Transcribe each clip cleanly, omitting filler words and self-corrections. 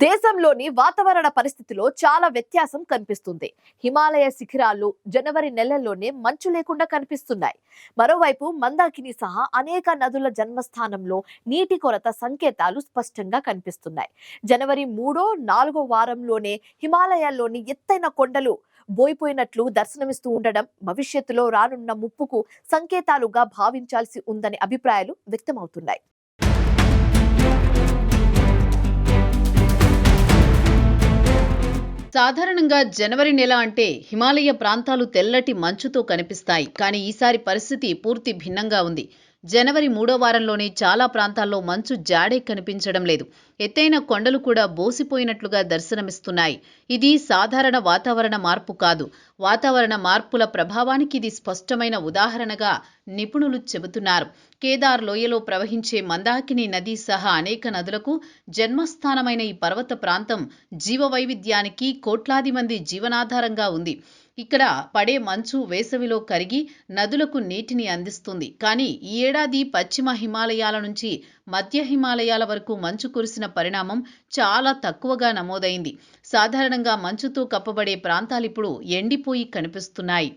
దేశంలోని వాతావరణ పరిస్థితిలో చాలా వ్యత్యాసం కనిపిస్తుంది. హిమాలయ శిఖరాలు జనవరి నెలల్లోనే మంచు లేకుండా కనిపిస్తున్నాయి. మరోవైపు మందాకిని సహా అనేక నదుల జన్మస్థానంలో నీటి కొరత సంకేతాలు స్పష్టంగా కనిపిస్తున్నాయి. జనవరి 3-4 వారంలోనే హిమాలయాల్లోని ఎత్తైన కొండలు బోయిపోయినట్లు దర్శనమిస్తూ ఉండడం భవిష్యత్తులో రానున్న ముప్పుకు సంకేతాలుగా భావించాల్సి ఉందనే అభిప్రాయాలు వ్యక్తమవుతున్నాయి. సాధారణంగా జనవరి నెల అంటే హిమాలయ ప్రాంతాలు తెల్లటి మంచుతో కనిపిస్తాయి. కానీ ఈసారి పరిస్థితి పూర్తి భిన్నంగా ఉంది. జనవరి 3వ వారంలోనే చాలా ప్రాంతాల్లో మంచు జాడే కనిపించడం లేదు. ఎత్తైన కొండలు కూడా బోసిపోయినట్లుగా దర్శనమిస్తున్నాయి. ఇది సాధారణ వాతావరణ మార్పు కాదు. వాతావరణ మార్పుల ప్రభావానికి ఇది స్పష్టమైన ఉదాహరణగా నిపుణులు చెబుతున్నారు. కేదార్ లోయలో ప్రవహించే మందాకిని నది సహా అనేక నదులకు జన్మస్థానమైన ఈ పర్వత ప్రాంతం జీవవైవిధ్యానికి కోట్లాది మంది జీవనాధారంగా ఉంది. ఇక్కడ పడే మంచు వేసవిలో కరిగి నదులకు నీటిని అందిస్తుంది. కానీ ఈ ఏడాది పశ్చిమ హిమాలయాల నుంచి మధ్య హిమాలయాల వరకు మంచు కురిసిన పరిణామం చాలా తక్కువగా నమోదైంది. సాధారణంగా మంచుతో కప్పబడే ప్రాంతాలిప్పుడు ఎండిపోయి కనిపిస్తున్నాయి.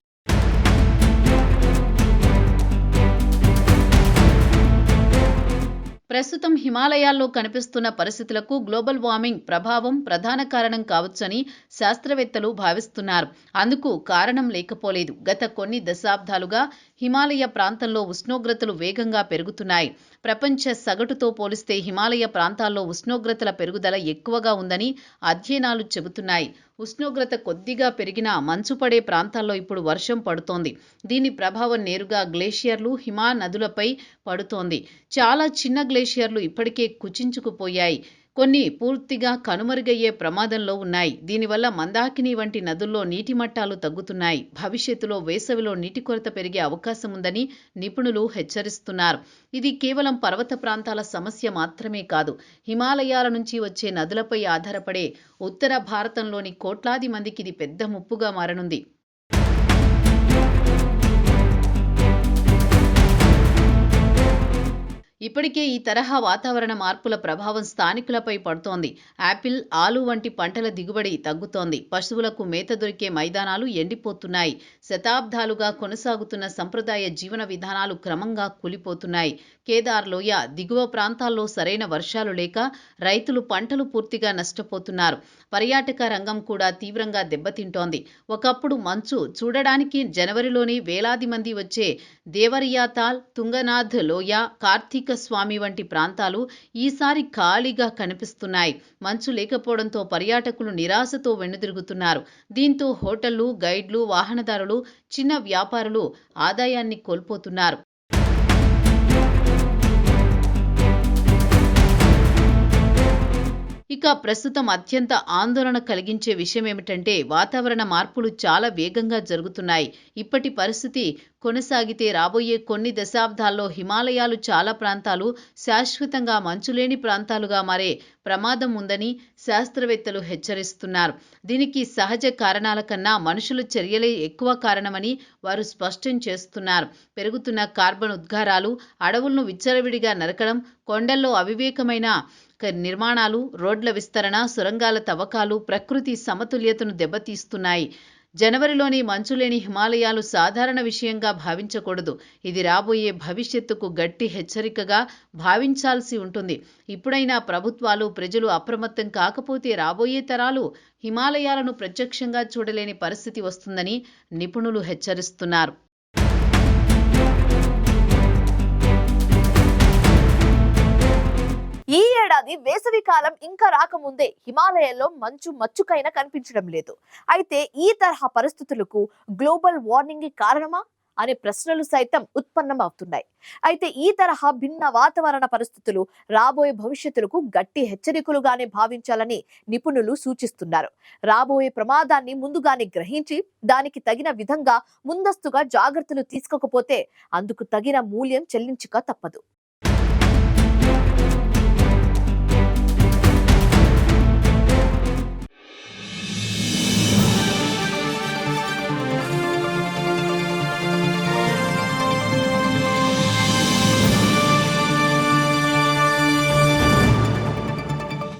ప్రస్తుతం హిమాలయాల్లో కనిపిస్తున్న పరిస్థితులకు గ్లోబల్ వార్మింగ్ ప్రభావం ప్రధాన కారణం కావచ్చని శాస్త్రవేత్తలు భావిస్తున్నారు. అందుకు కారణం లేకపోలేదు. గత కొన్ని దశాబ్దాలుగా హిమాలయ ప్రాంతంలో ఉష్ణోగ్రతలు వేగంగా పెరుగుతున్నాయి. ప్రపంచ సగటుతో పోలిస్తే హిమాలయ ప్రాంతాల్లో ఉష్ణోగ్రతల పెరుగుదల ఎక్కువగా ఉందని అధ్యయనాలు చెబుతున్నాయి. ఉష్ణోగ్రత కొద్దిగా పెరిగినా మంచు పడే ప్రాంతాల్లో ఇప్పుడు వర్షం పడుతోంది. దీని ప్రభావం నేరుగా గ్లేషియర్లు, హిమా నదులపై పడుతోంది. చాలా చిన్న గ్లేషియర్లు ఇప్పటికే కుచించుకుపోయాయి. కొన్ని పూర్తిగా కనుమరుగయ్యే ప్రమాదంలో ఉన్నాయి. దీనివల్ల మందాకిని వంటి నదుల్లో నీటి మట్టాలు తగ్గుతున్నాయి. భవిష్యత్తులో వేసవిలో నీటి కొరత పెరిగే అవకాశం ఉందని నిపుణులు హెచ్చరిస్తున్నారు. ఇది కేవలం పర్వత ప్రాంతాల సమస్య మాత్రమే కాదు. హిమాలయాల నుంచి వచ్చే నదులపై ఆధారపడే ఉత్తర భారతంలోని కోట్లాది మందికి ఇది పెద్ద ముప్పుగా మారనుంది. ఇప్పటికే ఈ తరహా వాతావరణ మార్పుల ప్రభావం స్థానికులపై పడుతోంది. యాపిల్, ఆలు వంటి పంటల దిగుబడి తగ్గుతోంది. పశువులకు మేత దొరికే మైదానాలు ఎండిపోతున్నాయి. శతాబ్దాలుగా కొనసాగుతున్న సంప్రదాయ జీవన విధానాలు క్రమంగా కూలిపోతున్నాయి. కేదార్ లోయ దిగువ ప్రాంతాల్లో సరైన వర్షాలు లేక రైతులు పంటలు పూర్తిగా నష్టపోతున్నారు. పర్యాటక రంగం కూడా తీవ్రంగా దెబ్బతింటోంది. ఒకప్పుడు మంచు చూడడానికి జనవరిలోని వేలాది మంది వచ్చే దేవరియాతాల్, తుంగనాథ్ లోయ, కార్తీక స్వామి వంటి ప్రాంతాలు ఈసారి ఖాళీగా కనిపిస్తున్నాయి. మంచు లేకపోవడంతో పర్యాటకులు నిరాశతో వెన్నుదిరుగుతున్నారు. దీంతో హోటళ్లు, గైడ్లు, వాహనదారులు, చిన్న వ్యాపారులు ఆదాయాన్ని కోల్పోతున్నారు. ఇక ప్రస్తుతం అత్యంత ఆందోళన కలిగించే విషయం ఏమిటంటే వాతావరణ మార్పులు చాలా వేగంగా జరుగుతున్నాయి. ఇప్పటి పరిస్థితి కొనసాగితే రాబోయే కొన్ని దశాబ్దాల్లో హిమాలయాలు చాలా ప్రాంతాలు శాశ్వతంగా మంచులేని ప్రాంతాలుగా మారే ప్రమాదం ఉందని శాస్త్రవేత్తలు హెచ్చరిస్తున్నారు. దీనికి సహజ కారణాల కన్నా మనుషుల చర్యలే ఎక్కువ కారణమని వారు స్పష్టం చేస్తున్నారు. పెరుగుతున్న కార్బన్ ఉద్గారాలు, అడవులను విచ్చలవిడిగా నరకడం, కొండల్లో అవివేకమైన నిర్మాణాలు, రోడ్ల విస్తరణ, సొరంగాల తవ్వకాలు ప్రకృతి సమతుల్యతను దెబ్బతీస్తున్నాయి. జనవరిలోని మంచులేని హిమాలయాలు సాధారణ విషయంగా భావించకూడదు. ఇది రాబోయే భవిష్యత్తుకు గట్టి హెచ్చరికగా భావించాల్సి ఉంటుంది. ఇప్పుడైనా ప్రభుత్వాలు, ప్రజలు అప్రమత్తం కాకపోతే రాబోయే తరాలు హిమాలయాలను ప్రత్యక్షంగా చూడలేని పరిస్థితి వస్తుందని నిపుణులు హెచ్చరిస్తున్నారు. ఈ ఏడాది వేసవి కాలం ఇంకా రాకముందే హిమాలయాల్లో మంచు మచ్చుకైనా కనిపించడం లేదు. అయితే ఈ తరహా పరిస్థితులకు గ్లోబల్ వార్మింగ్ కారణమా అనే ప్రశ్నలు సైతం ఉత్పన్నమవుతున్నాయి. అయితే ఈ తరహా భిన్న వాతావరణ పరిస్థితులు రాబోయే భవిష్యత్తులకు గట్టి హెచ్చరికలుగానే భావించాలని నిపుణులు సూచిస్తున్నారు. రాబోయే ప్రమాదాన్ని ముందుగానే గ్రహించి దానికి తగిన విధంగా ముందస్తుగా జాగ్రత్తలు తీసుకోకపోతే అందుకు తగిన మూల్యం చెల్లించక తప్పదు.